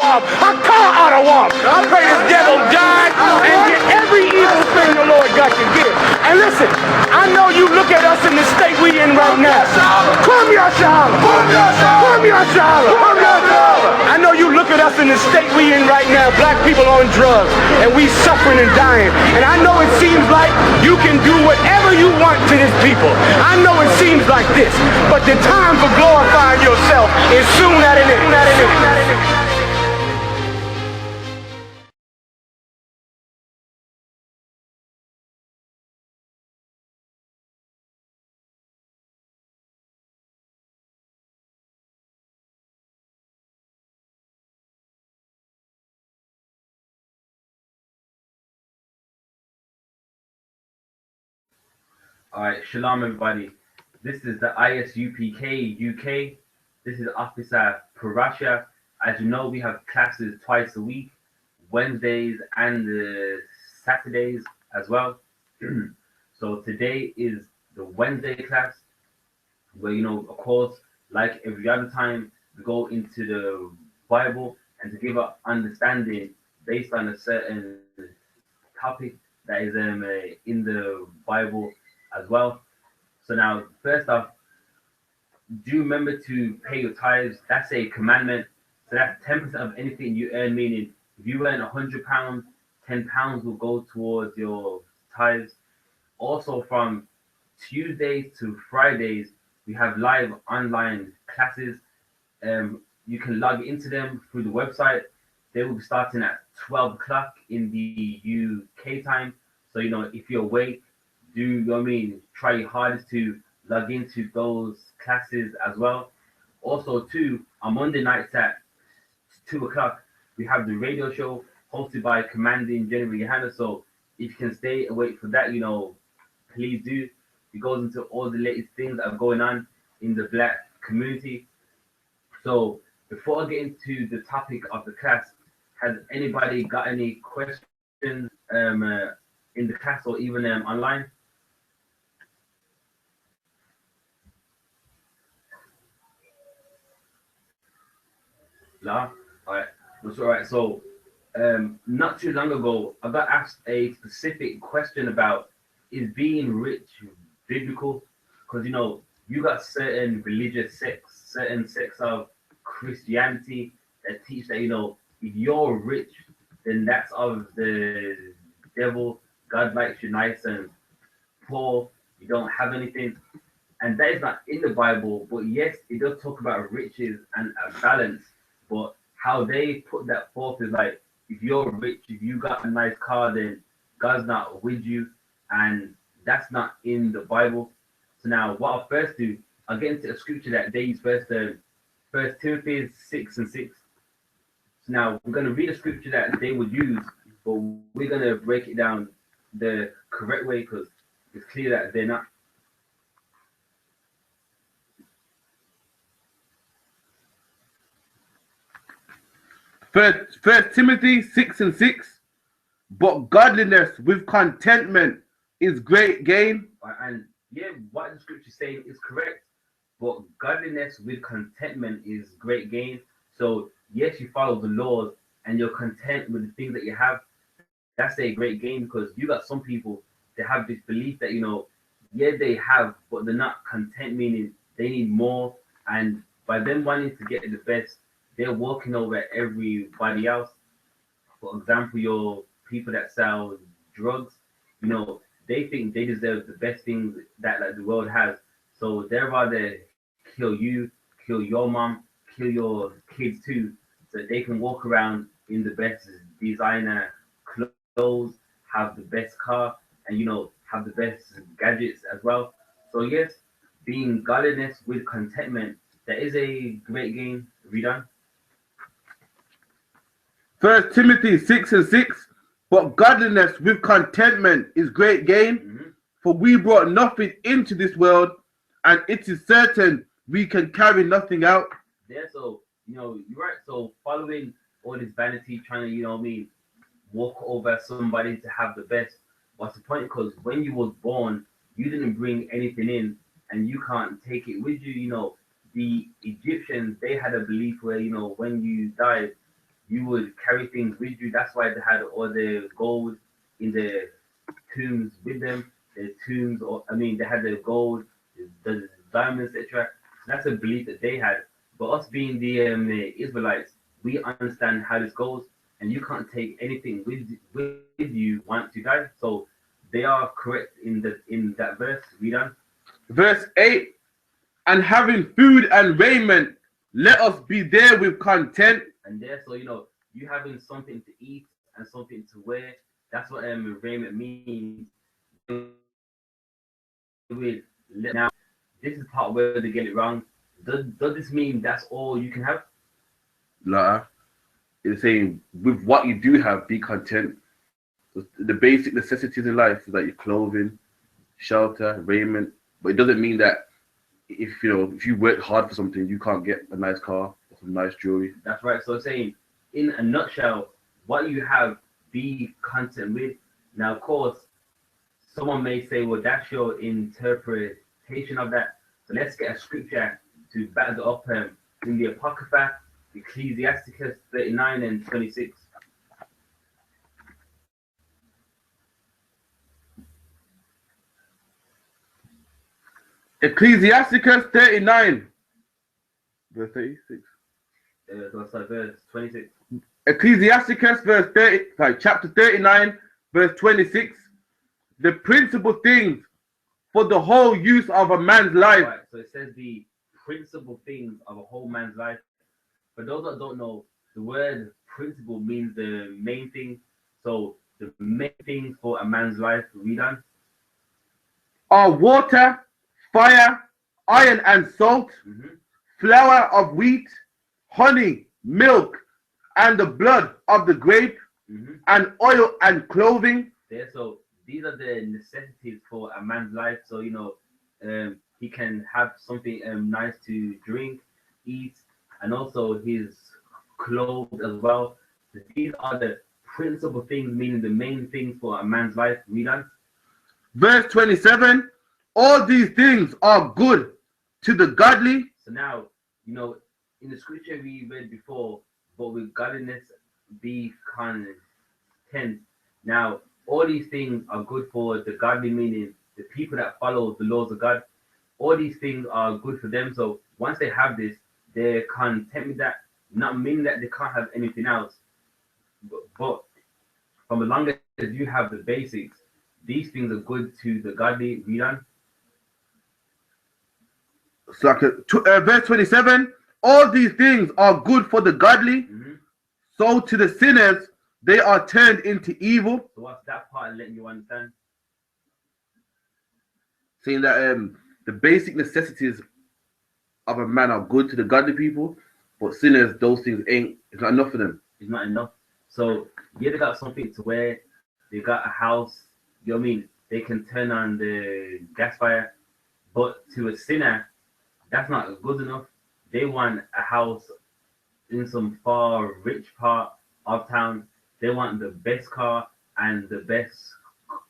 I call out a warm. I pray this devil die and get every evil thing the Lord God can get. And listen, I know you look at us in the state we in right now. Come here, SHALAM. Come here, SHALAM. I know you look at us in the state we in right now. Black people on drugs, and we suffering and dying. And I know it seems like you can do whatever you want to this people. I know it seems like this, but the time for glorifying yourself is soon at an end. Alright, shalom everybody. This is the I.S.U.P.K UK. This is Officer Parasha. As you know, we have classes twice a week, Wednesdays and Saturdays as well. So today is the Wednesday class, where, you know, of course, like every other time, we go into the Bible and to give an understanding based on a certain topic that is in the Bible as well. So now, first off, do remember to pay your tithes. That's a commandment. So that's 10% of anything you earn, meaning if you earn £100, £10 will go towards your tithes. Also, from Tuesdays to Fridays, we have live online classes. You can log into them through the website. They will be starting at 12 o'clock in the UK time. So, you know, if you're awake, do, you know what I mean, try your hardest to log into those classes as well. Also, too, on Monday nights at 2 o'clock, we have the radio show hosted by Commanding Gen.YAHANNA. So if you can stay awake for that, you know, please do. It goes into all the latest things that are going on in the black community. So before I get into the topic of the class, has anybody got any questions in the class or even online? No? Alright. That's alright. So not too long ago, I got asked a specific question about, is being rich biblical? Because, you know, you got certain religious sects, certain sects of Christianity that teach that, you know, if you're rich, then that's of the devil. God likes you nice and poor. You don't have anything. And that is not in the Bible, but yes, it does talk about riches and a balance. But how they put that forth is like, if you're rich, if you got a nice car, then God's not with you, and that's not in the Bible. So now, what I'll first do, I'll get into a scripture that they use first, First Timothy 6:6. So now we're going to read a scripture that they would use, but we're going to break it down the correct way because it's clear that they're not. First Timothy 6:6. But godliness with contentment is great gain. And yeah, what the scripture is saying is correct. But godliness with contentment is great gain. So yes, you follow the laws and you're content with the things that you have. That's a great gain, because you got some people that have this belief that, you know, yeah, they have, but they're not content, meaning they need more. And by them wanting to get the best, they're walking over everybody else. For example, your people that sell drugs, you know, they think they deserve the best things that like the world has. So they'd rather kill you, kill your mom, kill your kids too, so they can walk around in the best designer clothes, have the best car, and, you know, have the best gadgets as well. So yes, being godliness with contentment, that is a great gain. Read on. First Timothy 6:6. But godliness with contentment is great gain. For we brought nothing into this world, and it is certain we can carry nothing out. Yeah, so, you know, you're right. So following all this vanity, trying to, you know what I mean, walk over somebody to have the best, what's the point? Because when you was born, you didn't bring anything in, and you can't take it with you. You know, the Egyptians, they had a belief where, you know, when you died, you would carry things with you. That's why they had all the gold in the tombs with them. The tombs, or I mean, they had the gold, the diamonds, etc. That's a belief that they had. But us being the Israelites, we understand how this goes, and you can't take anything with you once you die. So they are correct in that verse. Read on. Verse 8, and having food and raiment, let us be there with content. And there, so you having something to eat and something to wear. That's what raiment means. Now, this is part where they get it wrong. Does this mean that's all you can have? Like, it's saying with what you do have, be content. The basic necessities in life is like your clothing, shelter, raiment. But it doesn't mean that if you work hard for something, you can't get a nice car or some nice jewelry. That's right. So saying, in a nutshell, what you have, be content with. Now, of course, someone may say, well, that's your interpretation of that. So let's get a scripture to back it up in the Apocrypha, Ecclesiasticus 39 and 26. Ecclesiasticus 39, verse 36. Verse 26. Ecclesiasticus chapter 39, verse 26. The principal things for the whole use of a man's life. Right, so it says the principal things of a whole man's life. For those that don't know, the word principle means the main thing. So the main thing for a man's life, read on. Are water, fire, iron and salt, flour of wheat, honey, milk, and the blood of the grape, and oil and clothing. There, so these are the necessities for a man's life. So he can have something nice to drink, eat, and also his clothes as well. So these are the principal things, meaning the main things for a man's life. Read on. Verse 27. All these things are good to the godly. So now, in the scripture we read before, but with godliness be content. Now, all these things are good for the godly, meaning the people that follow the laws of God. All these things are good for them. So once they have this, they're content with that. Not meaning that they can't have anything else. But from as long as you have the basics, these things are good to the godly. Read on. So verse 27, all these things are good for the godly, so to the sinners they are turned into evil. So what's that part letting you understand? Saying that the basic necessities of a man are good to the godly people, but sinners, those things it's not enough for them. It's not enough. So yeah, they got something to wear, they got a house, you know what I mean? They can turn on the gas fire, but to a sinner, that's not good enough. They want a house in some far rich part of town. They want the best car and the best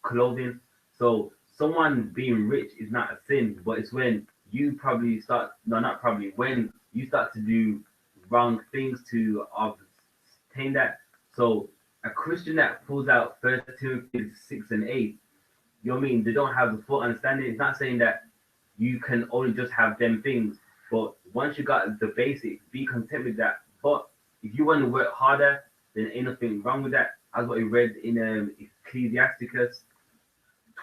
clothing. So someone being rich is not a sin, but it's when you probably start, no, not probably, when you start to do wrong things to obtain that. So a Christian that pulls out 1 Timothy 6 and 8, you know what I mean? They don't have the full understanding. It's not saying that you can only just have them things, but once you got the basics, be content with that. But if you want to work harder, then ain't nothing wrong with that. As what we read in Ecclesiasticus,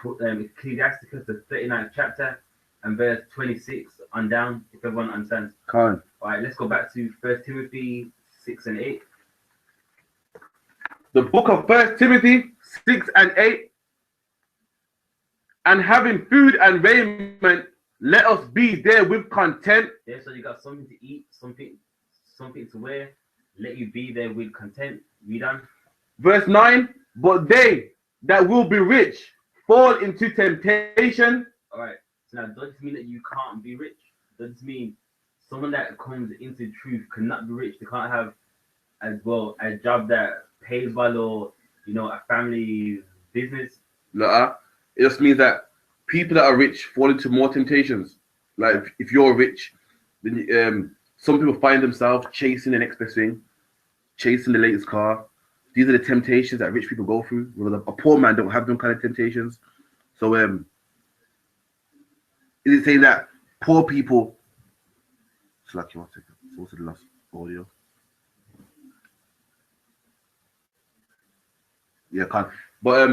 the 39th chapter, and verse 26 on down, if everyone understands. All right, let's go back to 1 Timothy 6 and 8. The book of 1 Timothy 6 and 8. And having food and raiment, let us be there with content. Yeah, so you got something to eat, something to wear. Let you be there with content. Read on. Verse 9. But they that will be rich fall into temptation. All right. So now, does this mean that you can't be rich? Does this mean someone that comes into truth cannot be rich? They can't have as well a job that pays well, or a family business? It just means that people that are rich fall into more temptations. Like if you're rich, then some people find themselves chasing the next best thing, chasing the latest car. These are the temptations that rich people go through. Whereas a poor man don't have them kind of temptations. So is it saying that poor people? Slack you 1 second. What's the last audio? Yeah, can't. But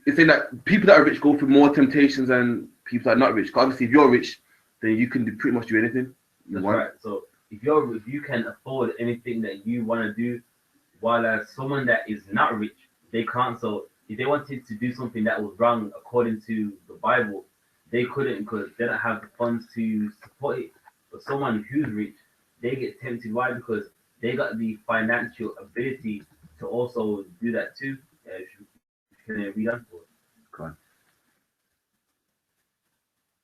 it's saying that people that are rich go through more temptations than people that are not rich. 'Cause obviously, if you're rich, then you can pretty much do anything you That's want. right. So if you can afford anything that you want to do, while as someone that is not rich, they can't. So if they wanted to do something that was wrong according to the Bible, they couldn't because they don't have the funds to support it. But someone who's rich, they get tempted. Why? Because they got the financial ability to also do that too. Can it be done for? Go on.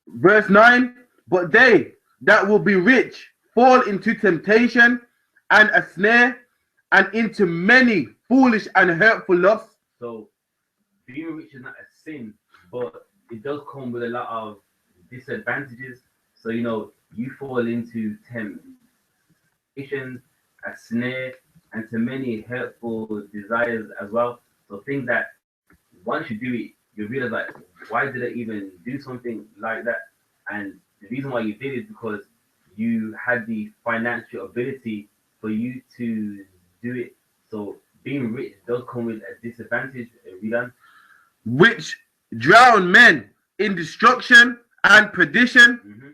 Verse 9, but they that will be rich fall into temptation and a snare and into many foolish and hurtful lusts. So being rich is not a sin, but it does come with a lot of disadvantages. So you fall into temptation, a snare, and to many hurtful desires as well. So things that once you do it, you realize like, why did I even do something like that? And the reason why you did it is because you had the financial ability for you to do it. So being rich does come with a disadvantage. Which drown men in destruction and perdition. Mm-hmm.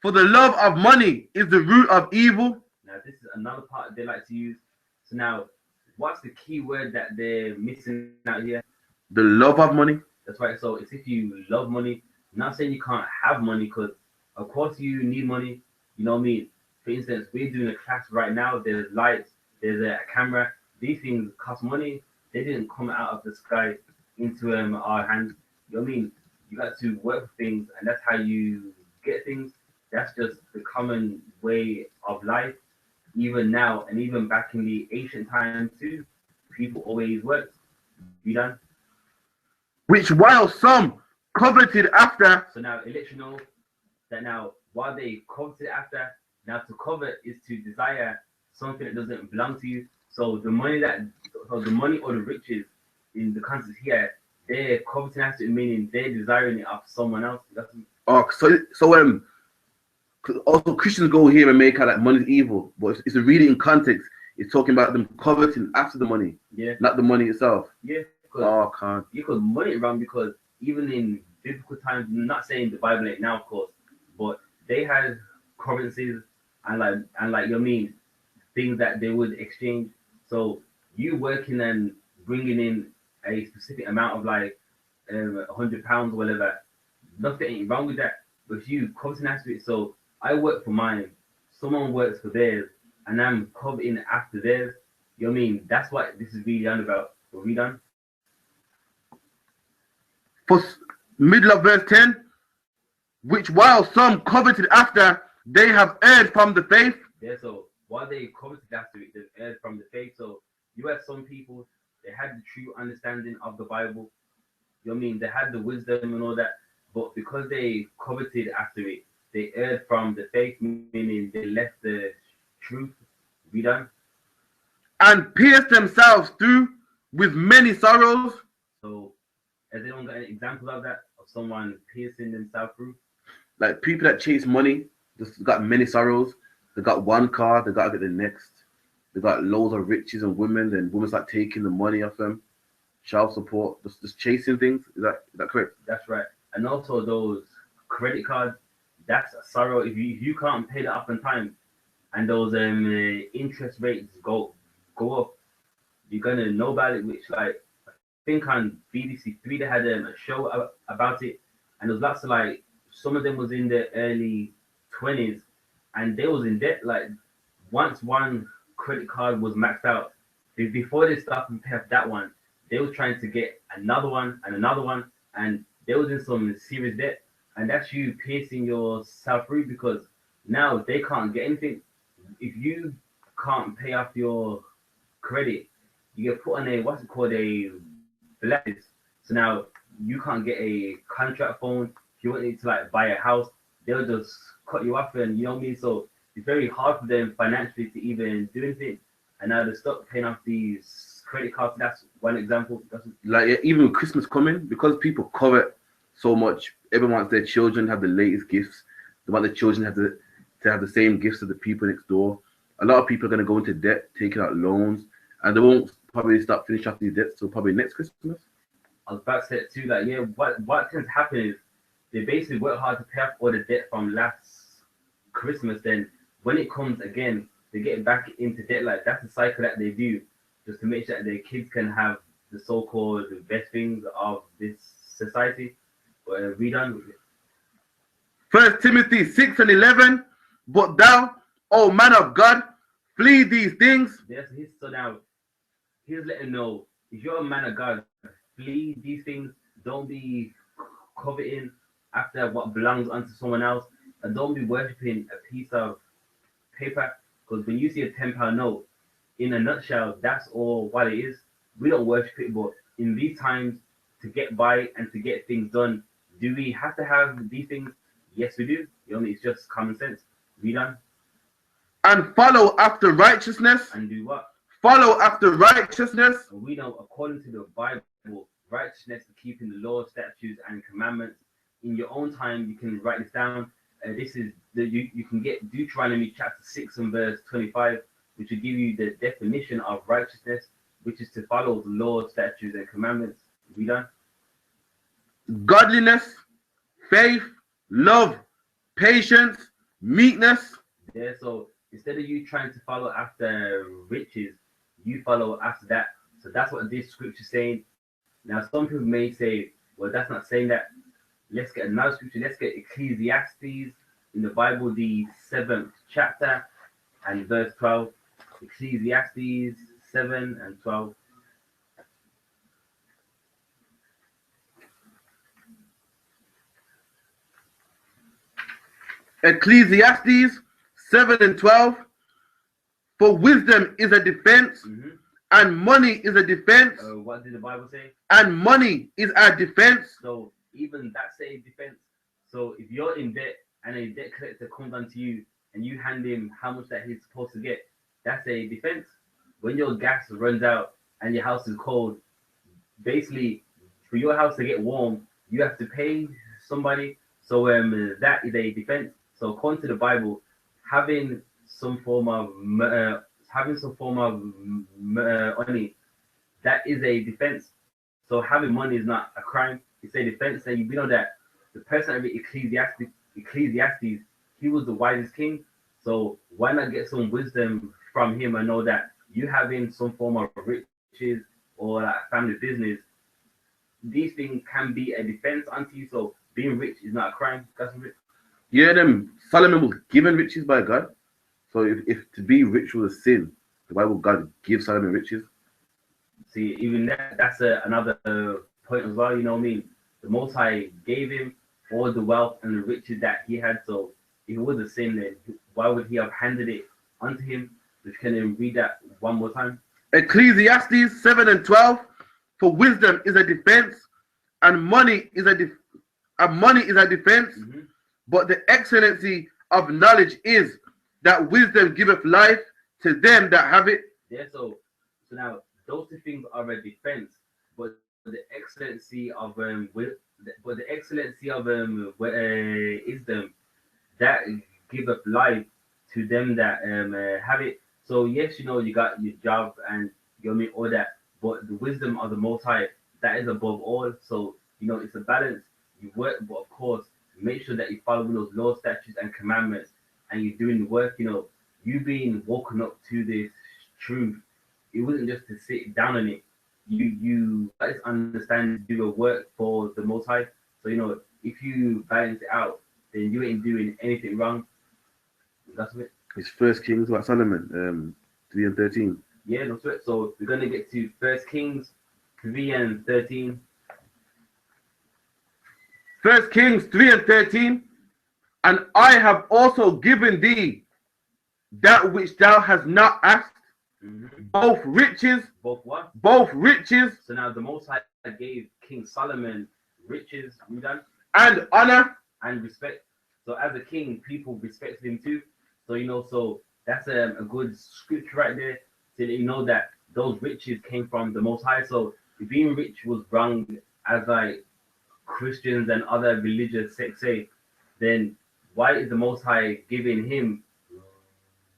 For the love of money is the root of evil. Now this is another part they like to use. So now, what's the key word that they're missing out here? The love of money. That's right. So it's if you love money. I'm not saying you can't have money, because of course you need money. You know what I mean? For instance, we're doing a class right now. There's lights, there's a camera. These things cost money. They didn't come out of the sky into our hands. You know what I mean? You got to work for things, and that's how you get things. That's just the common way of life, even now, and even back in the ancient times too. People always worked. You done? Which while some coveted after. So now it lets you know that now while they coveted after, now to covet is to desire something that doesn't belong to you. So the money or the riches in the context here, they're coveting after it, meaning they're desiring it of someone else. So also Christians go here and make out like money is evil, but it's a reading in context. It's talking about them coveting after the money, not the money itself. Yeah. Oh, can't. You could money it wrong, because even in biblical times, I'm not saying the Bible ain't now, of course, but they had currencies and like you know what I mean, things that they would exchange. So you working and bringing in a specific amount of like £100 or whatever, nothing ain't wrong with that. But if you coveting after it, so I work for mine, someone works for theirs, and I'm coveting after theirs. You know what I mean? That's what this is really on about. Are we done? For middle of verse 10, which while some coveted after, they have erred from the faith. Yeah, so while they coveted after it, they've erred from the faith. So you had some people, they had the true understanding of the Bible. You know what I mean? They had the wisdom and all that, but because they coveted after it, they erred from the faith, meaning they left the truth. We done? And pierced themselves through with many sorrows. So has anyone got any examples of that? Of someone piercing themselves through? Like people that chase money, just got many sorrows. They got one car, they got to get the next. They got loads of riches and women start taking the money off them. Child support, just chasing things. Is that correct? That's right. And also those credit cards, that's a sorrow. If you can't pay that up in time, and those interest rates go up, you're gonna know about it. Which, like, I think on BBC Three they had a show about it, and there was lots of, like, some of them was in their early 20s, and they was in debt. Like, once one credit card was maxed out, before they started to pay off that one, they was trying to get another one and another one, and they was in some serious debt. And that's you piercing yourself through, because now they can't get anything. If you can't pay off your credit, you get put on a blacklist. So now you can't get a contract phone. If you want to like buy a house, they'll just cut you off, and you know what I mean. So it's very hard for them financially to even do anything. and now they stop paying off these credit cards. That's one example. Like, yeah, even with Christmas coming, because people covet so much, everyone wants their children to have the latest gifts. They want their children to have the same gifts as the people next door. A lot of people are going to go into debt, taking out loans, and they won't probably start finish off these debts till probably next Christmas. I was about to say it too. Like, yeah, what tends to happen is they basically work hard to pay off all the debt from last Christmas. Then when it comes again, they get back into debt. Like, that's the cycle that they do, just to make sure that their kids can have the so-called best things of this society. But read on. 1 Timothy 6:11. But thou, O man of God, flee these things. Yes, so now he's letting know, if you're a man of God, flee these things. Don't be coveting after what belongs unto someone else, and don't be worshiping a piece of paper. Because when you see a £10 note, in a nutshell, that's all what it is. We don't worship it, but in these times, to get by and to get things done, do we have to have these things? Yes, we do. You know, it's just common sense. Read on. And follow after righteousness. And do what? Follow after righteousness. And we know, according to the Bible, righteousness is keeping the law, statutes, and commandments. In your own time, you can write this down. This is you can get Deuteronomy chapter 6 and verse 25, which will give you the definition of righteousness, which is to follow the law, statutes, and commandments. Read on. Godliness, faith, love, patience, meekness. Yeah, so instead of you trying to follow after riches, you follow after that. So that's what this scripture is saying. Now, some people may say, well, that's not saying that. Let's get another scripture. Let's get Ecclesiastes in the Bible, the 7th chapter and verse 12. Ecclesiastes 7 and 12. Ecclesiastes 7 and 12. For wisdom is a defense, and money is a defense. What did the Bible say? And money is a defense. So even that's a defense. So if you're in debt and a debt collector comes onto you and you hand him how much that he's supposed to get, that's a defense. When your gas runs out and your house is cold, basically for your house to get warm, you have to pay somebody. So that is a defense. So according to the Bible, having some form of money, that is a defense. So having money is not a crime. It's a defense. And you know that the person that read Ecclesiastes, he was the wisest king. So why not get some wisdom from him and know that you having some form of riches or like family business, these things can be a defense unto you. So being rich is not a crime. That's rich. Yeah, Solomon was given riches by God. So if to be rich was a sin, the Bible God gives Solomon riches. See, even that's another point as well. You know what I mean? The Most High gave him all the wealth and the riches that he had. So if it was a sin, then why would he have handed it unto him? Just can you read that one more time? Ecclesiastes 7 and 12. For wisdom is a defense, and money is a defense. But the excellency of knowledge is that wisdom giveth life to them that have it. Yeah. So now those two things are a defense, but the excellency of wisdom that giveth life to them that have it. So yes, you know, you got your job and you know all that, but the wisdom of the Most High, that is above all. So you know, it's a balance. You work, but of course, make sure that you're following those laws, statutes, and commandments, and you're doing the work. You know, you being woken up to this truth. It wasn't just to sit down on it. You guys understand, do your work for the Most High. So you know, if you balance it out, then you ain't doing anything wrong. That's it. It's First Kings, what Solomon, 3 and 13. Yeah, that's it. So we're gonna get to 1 Kings 3 and 13. 1 Kings 3 and 13. And I have also given thee that which thou hast not asked, both riches. Both what? Both riches. So now the Most High gave King Solomon riches, and honor and respect. So as a king, people respected him too. So you know, so that's a good scripture right there. so that you know that those riches came from the Most High. So if being rich was wrong, as like Christians and other religious sects say, then why is the Most High giving him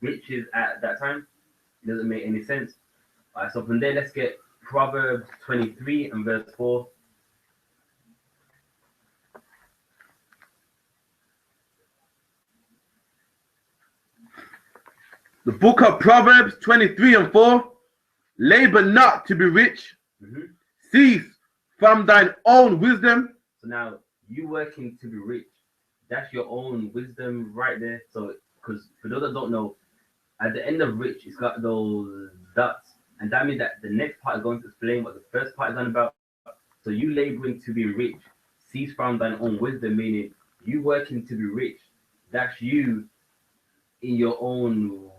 riches at that time? It doesn't make any sense. All right, so from there, let's get Proverbs 23 and verse 4. The book of Proverbs 23 and 4. Labor not to be rich. Cease from thine own wisdom. So now, you working to be rich, that's your own wisdom right there. So, because for those that don't know, at the end of rich, it's got those dots. And that means that the next part is going to explain what the first part is on about. So you laboring to be rich, cease from thine own wisdom, meaning you working to be rich. That's you in your own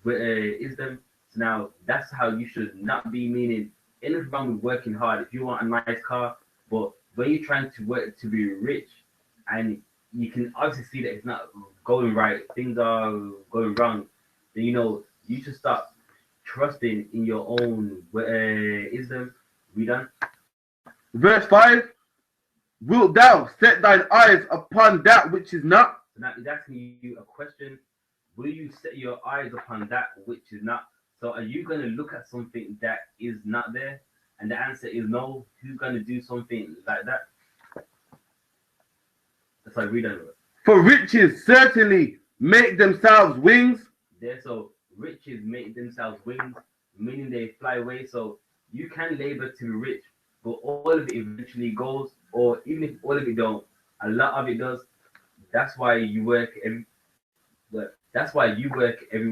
wisdom. So now that's how you should not be, meaning anything wrong with working hard. If you want a nice car, but when you're trying to work to be rich, and you can obviously see that it's not going right, things are going wrong, then you know you should start trusting in your own wisdom. We done? Verse 5. Wilt thou set thine eyes upon that which is not? So now he's asking you a question. Will you set your eyes upon that which is not? So are you going to look at something that is not there? And the answer is no. Who's going to do something like that? That's like read over it. For riches certainly make themselves wings. There, so riches make themselves wings, meaning they fly away. So you can labor to be rich, but all of it eventually goes, or even if all of it don't, a lot of it does. That's why you work every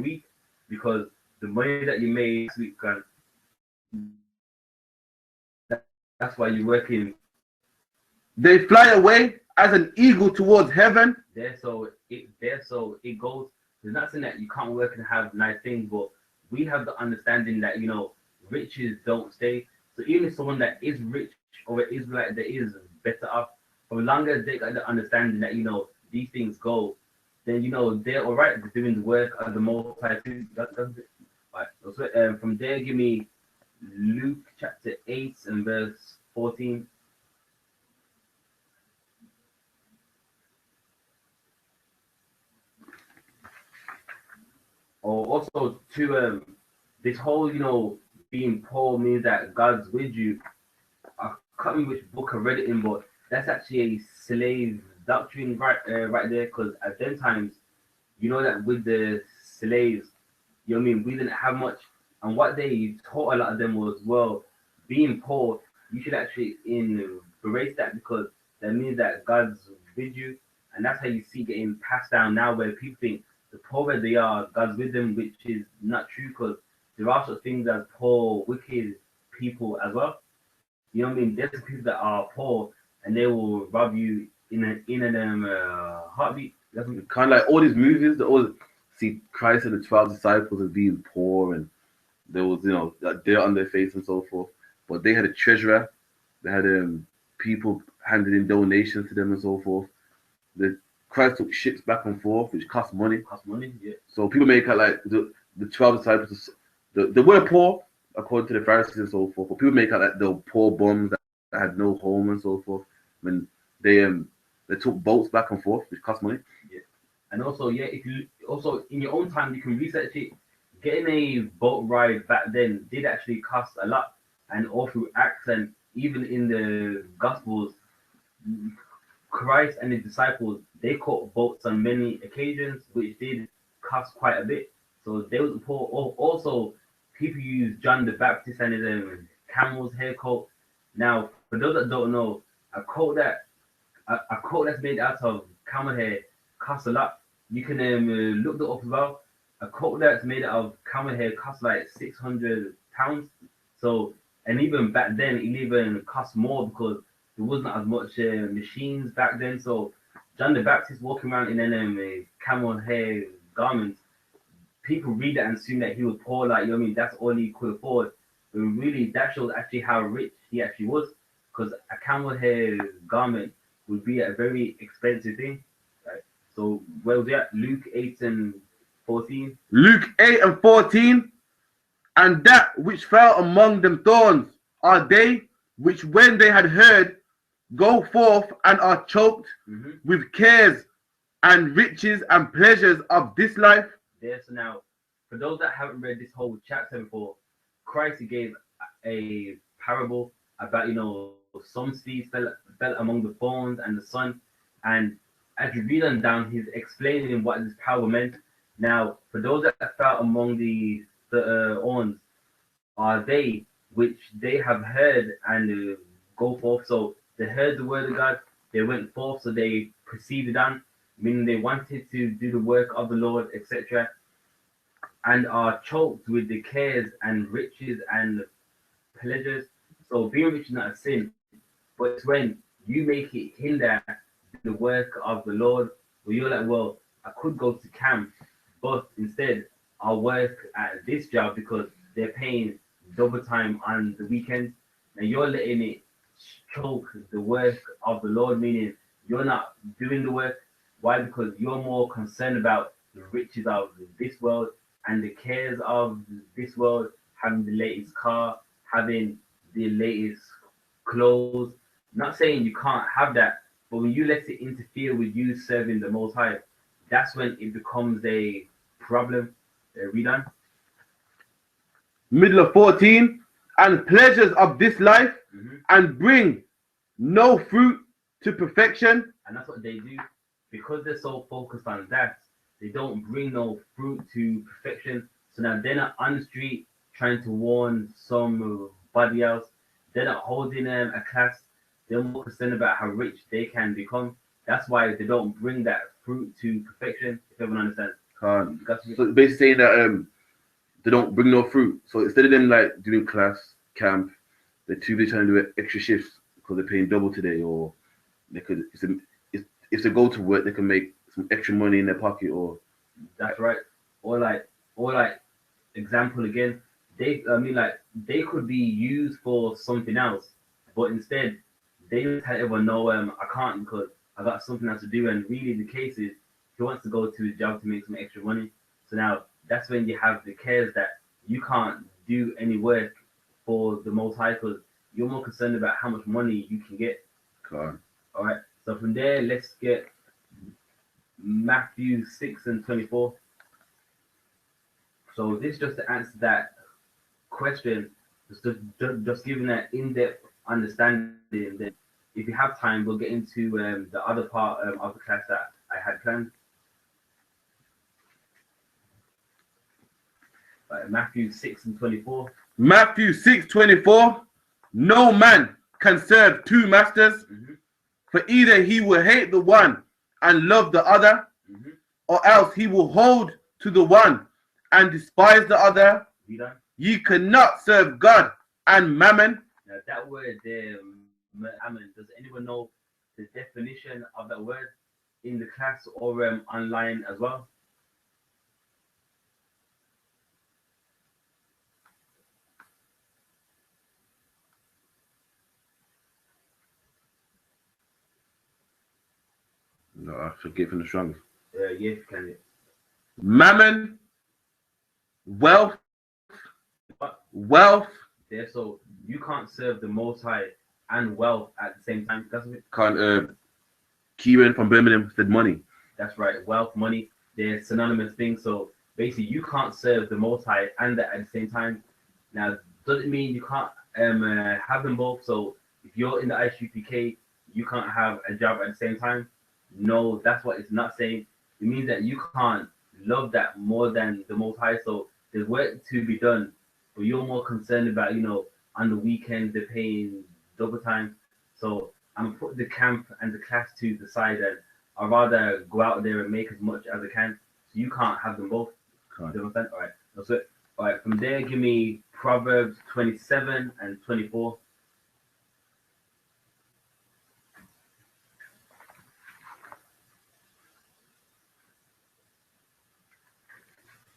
week, because the money that you made this week that's why you're working. They fly away as an eagle towards heaven. So it goes. There's not saying that you can't work and have nice things, but we have the understanding that riches don't stay. So even if someone that is rich or is like that is better off, for longer as they got the understanding that these things go, then they're all right. They're doing the work of the Most High. That's it. Right. So from there, give me Luke chapter 8 and verse 14. Or also to this whole being poor means that God's with you. I can't remember which book I read it in, but that's actually a slave doctrine right there. Because at them times, that with the slaves, we didn't have much, and what they taught a lot of them was, well, being poor, you should actually embrace that, because that means that God's with you, and that's how you see getting passed down now, where people think the poorer they are, God's with them, which is not true, because there are such things as poor, wicked people as well. There's some people that are poor and they will rob you in a heartbeat. That's kind of like all these movies. They always see Christ and the 12 disciples as being poor, and there was dirt on their face and so forth. But they had a treasurer. They had people handing in donations to them and so forth. Christ took ships back and forth, which cost money. Yeah. So people make it like the 12 disciples. They were poor according to the Pharisees and so forth. But people make it like the poor bums that had no home and so forth. When they took boats back and forth, which cost money. Yeah. And also, if you also in your own time you can research it. Getting a boat ride back then did actually cost a lot, and all through Acts and even in the Gospels, Christ and his disciples, they caught boats on many occasions, which did cost quite a bit. So they was poor. Also, people use John the Baptist and his camel's hair coat. Now, for those that don't know, a coat that's made out of camel hair costs a lot. You can look that up as well. A coat that's made out of camel hair costs like £600. So, and even back then, it even cost more because there wasn't as much machines back then. So John the Baptist walking around in a camel hair garments, people read that and assume that he was poor, like, that's all he could afford. But really, that shows actually how rich he actually was, because a camel hair garment would be a very expensive thing. Right? So where was that? Luke 8 and 14. Luke 8 and 14. And that which fell among them thorns are they which, when they had heard, go forth and are choked with cares and riches and pleasures of this life. There, so now, for those that haven't read this whole chapter before, Christ gave a parable about, some seeds fell among the thorns and the sun. And as you read on down, he's explaining what this parable meant. Now, for those that fell among the thorns, are they which they have heard and go forth. So they heard the word of God, they went forth, so they proceeded on, meaning they wanted to do the work of the Lord, etc., and are choked with the cares and riches and pleasures. So being rich is not a sin, but it's when you make it hinder the work of the Lord, where you're like, well, I could go to camp, but instead I'll work at this job because they're paying double time on the weekend. Now you're letting it choke the work of the Lord, meaning you're not doing the work. Why? Because you're more concerned about the riches of this world and the cares of this world, having the latest car, having the latest clothes. Not saying you can't have that, but when you let it interfere with you serving the Most High, that's when it becomes a problem. Read on. Middle of 14, and pleasures of this life, and bring no fruit to perfection. And that's what they do. Because they're so focused on that, they don't bring no fruit to perfection. So now they're not on the street trying to warn somebody else. They're not holding a class. They're more concerned about how rich they can become. That's why they don't bring that fruit to perfection, if everyone understands. So basically saying that they don't bring no fruit. So instead of them like doing class, camp, they're too busy trying to do extra shifts because they're paying double today, or they could, if they go to work, they can make some extra money in their pocket, or that's right. Or like example again, they could be used for something else, but instead they tell everyone, no, I can't because I got something else to do. And really the case is he wants to go to his job to make some extra money. So now that's when you have the cares that you can't do any work for the Most High because you're more concerned about how much money you can get. All right. So from there, let's get Matthew 6 and 24. So this just to answer that question, just giving that in-depth understanding. Then, if you have time, we'll get into the other part of the class that I had planned. Matthew 6 and 24. Matthew 6:24. No man can serve two masters, for either he will hate the one and love the other, or else he will hold to the one and despise the other. Ye cannot serve God and mammon. Now that word there, mammon, does anyone know the definition of that word in the class or online as well? No, I forget from the strongest. Yes, can you? Mammon, wealth. There, so you can't serve the Most High and wealth at the same time. That's it. Can't. Kieran from Birmingham said money. That's right. Wealth, money, they're synonymous things. So basically, you can't serve the Most High and that at the same time. Now, doesn't mean you can't have them both. So if you're in the I.S.U.P.K, you can't have a job at the same time. No, that's what it's not saying. It means that you can't love that more than the Most High. So there's work to be done, but you're more concerned about, on the weekend they're paying double time. So I'm gonna put the camp and the class to the side, and I'd rather go out there and make as much as I can. So you can't have them both. All right, that's it. All right, from there, give me Proverbs 27 and 24.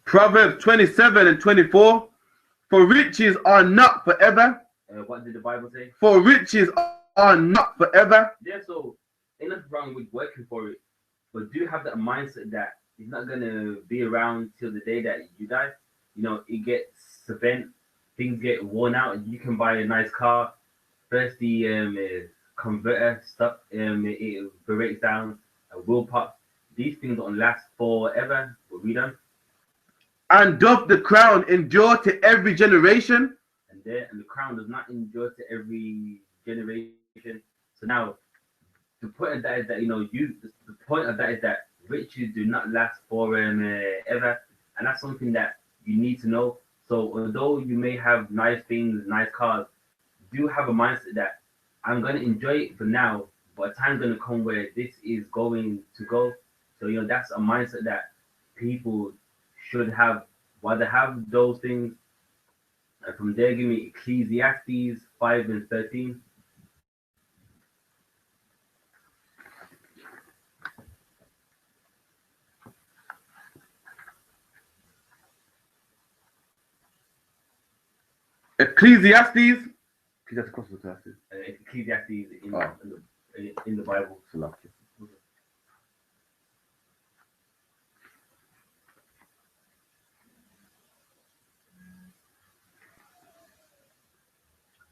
Proverbs 27 and 24. For riches are not forever. What did the Bible say? For riches are not forever. Yeah, so ain't nothing wrong with working for it, but do have that mindset that it's not gonna be around till the day that you die. It gets event, things get worn out. You can buy a nice car. First, the converter stuck, it breaks down, a wheel pop. These things don't last forever. But we done. And doth the crown endure to every generation? And the crown does not endure to every generation. So now, the point of that is that the point of that is that riches do not last forever, and that's something that you need to know. So although you may have nice things, nice cars, do have a mindset that I'm going to enjoy it for now, but a time's going to come where this is going to go. So that's a mindset that people should have while they have those things. And from there, give me Ecclesiastes 5:13. Ecclesiastes. Ecclesiastes in the Bible.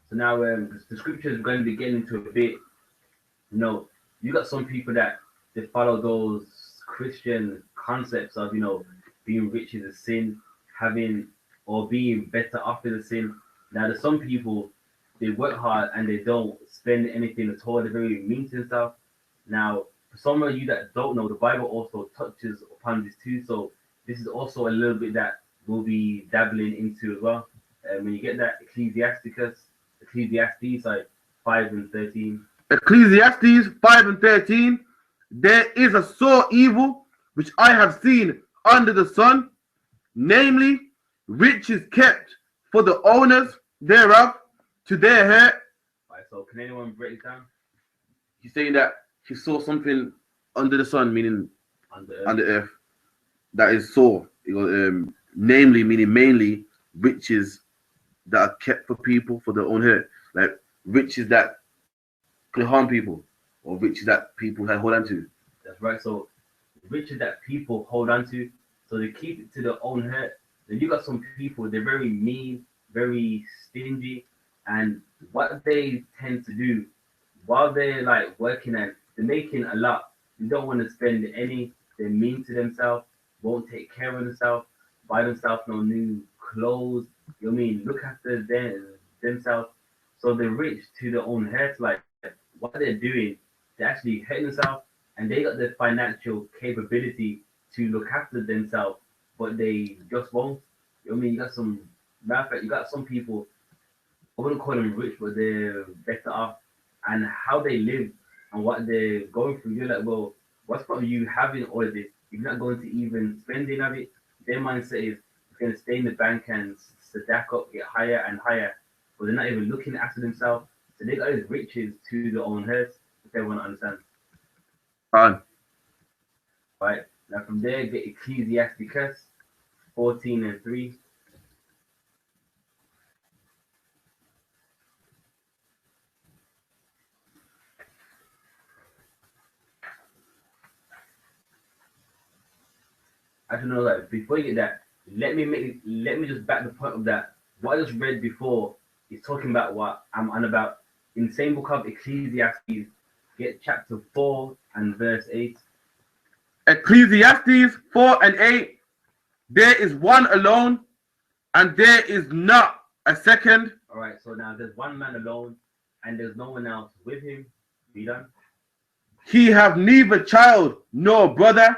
So now the scripture is going to be getting into a bit. You got some people that they follow those Christian concepts of being rich is a sin, having or being better off is a sin. Now there's some people they work hard and they don't spend anything at all. They're very mean to themselves. Now for some of you that don't know, the Bible also touches upon this too. So this is also a little bit that we'll be dabbling into as well. When you get that Ecclesiastes like 5:13. Ecclesiastes 5:13. There is a sore evil which I have seen under the sun, namely, riches kept for the owners thereof to their hurt. Right, so can anyone break it down? He's saying that he saw something under the sun, meaning under earth, that is sore. He goes, namely, meaning mainly, riches that are kept for people for their own hurt, like riches that could harm people, or riches that people hold on to. That's right. So riches that people hold on to, so they keep it to their own hurt. Then you got some people, they're very mean, very stingy, and what they tend to do while they're like working and they're making a lot, you don't want to spend any. They're mean to themselves, won't take care of themselves, buy themselves no new clothes. Look after themselves. So they're rich to their own hurt. Like what they're doing, they're actually hurting themselves, and they got the financial capability to look after themselves, but they just won't. You got some, matter of fact, you got some people, I wouldn't call them rich, but they're better off, and how they live and what they're going through. You're like, well, what's from you having all of this? You're not going to even spend any of it. Their mindset is going to stay in the bank and stack up, get higher and higher, but they're not even looking after themselves. So they got these riches to their own hurts, if everyone understands. Right, now from there, get Ecclesiastes 14:3. I don't know that. Before you get that, let me just back the point of that. What I just read before is talking about what I'm on about. In the same book of Ecclesiastes, get chapter 4 and verse 8. Ecclesiastes 4:8. There is one alone, and there is not a second. All right, so now there's one man alone, and there's no one else with him. Be done. He have neither child nor brother,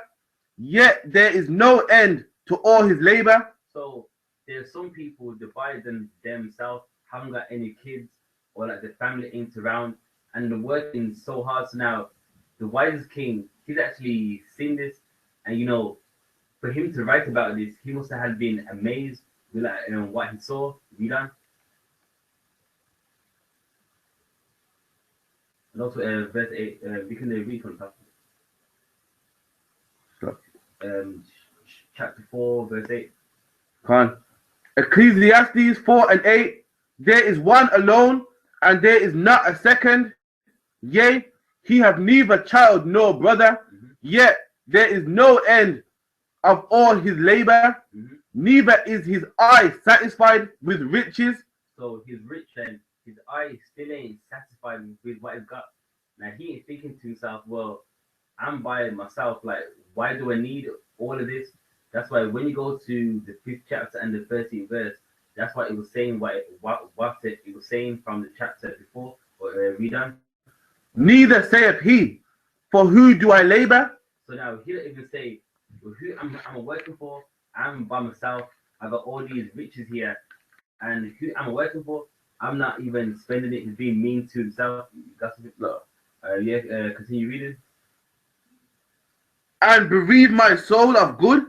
yet there is no end to all his labor. So there's some people who divide themselves, haven't got any kids, or like the family ain't around, and they're working so hard. So now the wisest king, he's actually seen this, and for him to write about this, he must have been amazed with what he saw. Be done. And also verse 8, we can read from top. Chapter 4, verse 8. Ecclesiastes 4:8. There is one alone, and there is not a second. Yea, he have neither child nor brother, yet there is no end of all his labor. neither is his eye satisfied with riches. So he's rich and his eye still ain't satisfied with what he's got. Now he ain't thinking to himself, well, I'm by myself. Like, why do I need all of this? That's why when you go to the 5th chapter and the 13th verse, that's what it was saying. What it was saying from the chapter before. Or read on. Neither saith he, for who do I labor? So now he don't even say, well, who I'm working for. I'm by myself. I got all these riches here, and who I'm working for. I'm not even spending it. He's being mean to himself. That's no. Continue reading. And bereave my soul of good.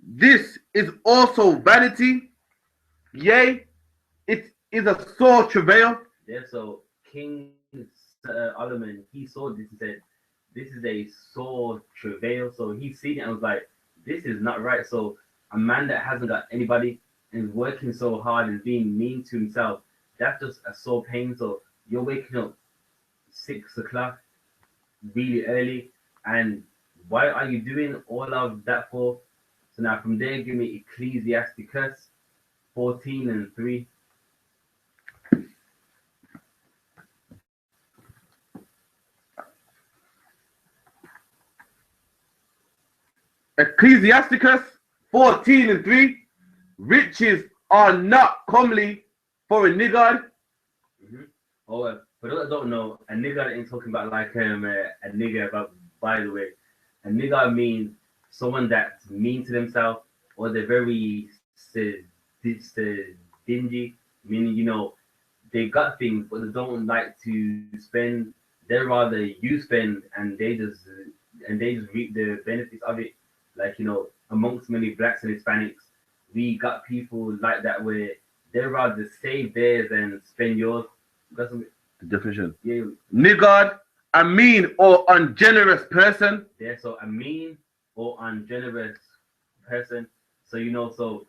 This is also vanity. Yea, it is a sore travail. Yeah, so King Solomon, he saw this and said, this is a sore travail. So he seen it and was like, this is not right. So a man that hasn't got anybody and is working so hard and being mean to himself, that's just a sore pain. So you're waking up 6 o'clock really early, and why are you doing all of that for? So now from there, give me Ecclesiasticus 14:3. Ecclesiasticus 14:3. Riches are not comely for a niggard. Oh, for those that don't know, a nigger ain't talking about like a nigger. But by the way, a nigger means someone that's mean to themselves, or they're very stingy, meaning they got things but they don't like to spend. They rather you spend, and they just reap the benefits of it. Like amongst many blacks and Hispanics, we got people like that where they rather save theirs and spend yours. That's The definition. yeah. Niggard, a mean or ungenerous person. Yeah, so a mean or ungenerous person. So so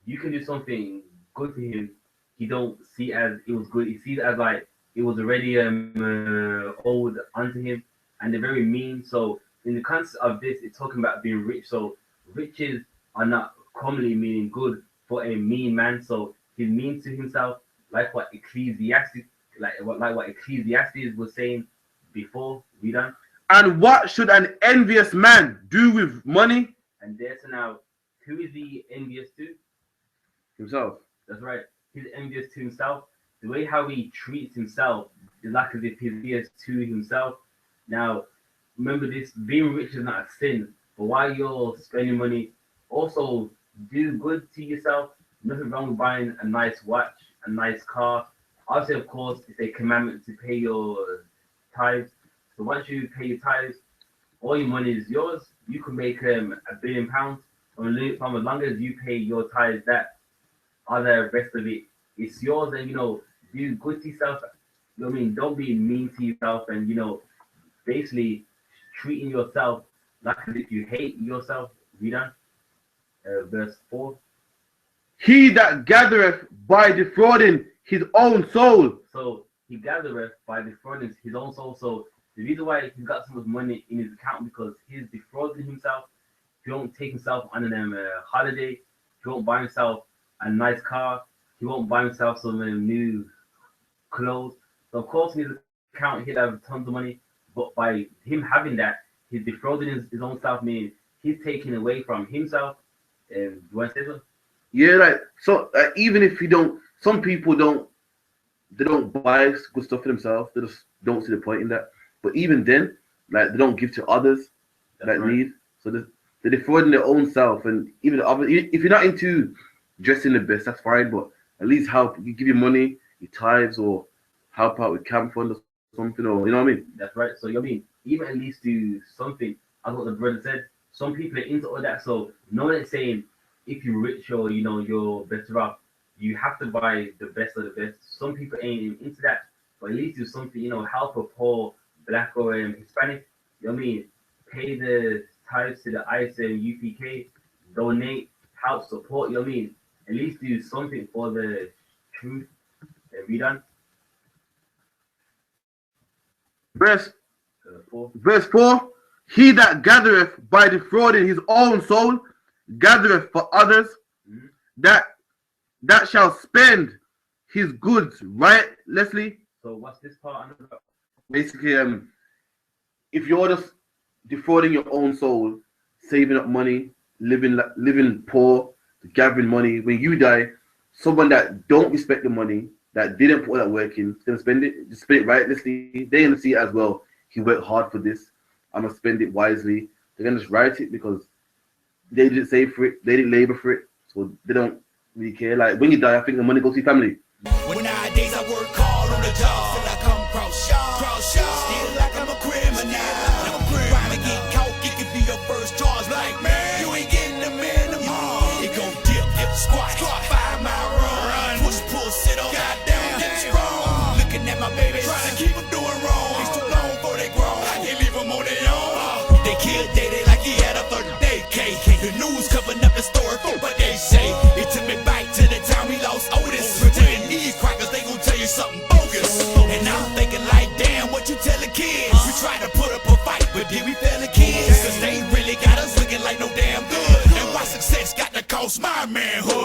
you can do something good to him. He don't see as it was good. He sees it as like it was already owed unto him, and they're very mean. So in the context of this, it's talking about being rich. So riches are not commonly meaning good for a mean man. So he's mean to himself, like what Ecclesiastes, what Ecclesiastes was saying before. We done. And what should an envious man do with money? And there's now, who is he envious to? Himself. That's right. He's envious to himself. The way how he treats himself is like as if he's envious to himself. Now, remember this: being rich is not a sin. But while you're spending money, also do good to yourself. Nothing wrong with buying a nice watch, a nice car. Obviously, of course, it's a commandment to pay your tithes. So once you pay your tithes, all your money is yours. You can make £1 billion from as long as you pay your tithes. That other rest of it, it's yours. And do good to yourself. You know what I mean? Don't be mean to yourself, and basically treating yourself like as if you hate yourself. Read on. Verse 4. He that gathereth by defrauding his own soul. So he gathereth by defrauding his own soul. So the reason why he's got so much money in his account because he's defrauding himself. He won't take himself on a holiday. He won't buy himself a nice car. He won't buy himself some new clothes. So of course in his account he'd have tons of money. But by him having that, he's defrauding his own self, meaning he's taking away from himself. You want to say so? Yeah, like so. Even if you don't, some people don't. They don't buy good stuff for themselves. They just don't see the point in that. But even then, like they don't give to others that right. need. So they're defrauding their own self. And even other, if you're not into dressing the best, that's fine. But at least help. You give your money, your tithes, or help out with camp fund or something, or you know what I mean. That's right. So you mean even at least do something. As what the brother said. Some people are into all that. So no one is saying if you're rich or you're better off, you have to buy the best of the best. Some people ain't into that, but at least do something, help a poor black or Hispanic. You know what I mean? Pay the tithes to the I.S.U.P.K, donate, help support. You know what I mean? At least do something for the truth. Be done. Verse 4. Verse 4. He that gathereth by defrauding his own soul gathereth for others, that shall spend his goods rightlessly. So what's this part about? Basically, if you're just defrauding your own soul, saving up money, living poor, gathering money, when you die, someone that don't respect the money, that didn't put all that work in, is gonna spend it, just spend it rightlessly. They're gonna see it as well. He worked hard for this. I'm gonna spend it wisely. They're gonna just write it because they didn't save for it, they didn't labor for it, so they don't really care. Like when you die, I think the money goes to your family. When nowadays I work hard on the job, till I come cross still like I'm a criminal. Crime and get caught, it could be your first charge. Like man, you ain't getting the minimum. It gon' dip, squat, 5 mile run, push, pull, sit on, goddamn, get strong. Looking at my baby, trying to keep them doing wrong. It's too long before they grow. I can't leave them on their own. They killed Daddy like he had a 30-day cake. The news covering up the story for what they say. It took me back to the time we lost Otis. Pretending these crackers, they gon' tell you something bogus. And I'm thinking like, damn, what you telling kids? We try to put up a fight, but did we fail the kids? Cause they really got us looking like no damn good. And why success got to cost my manhood?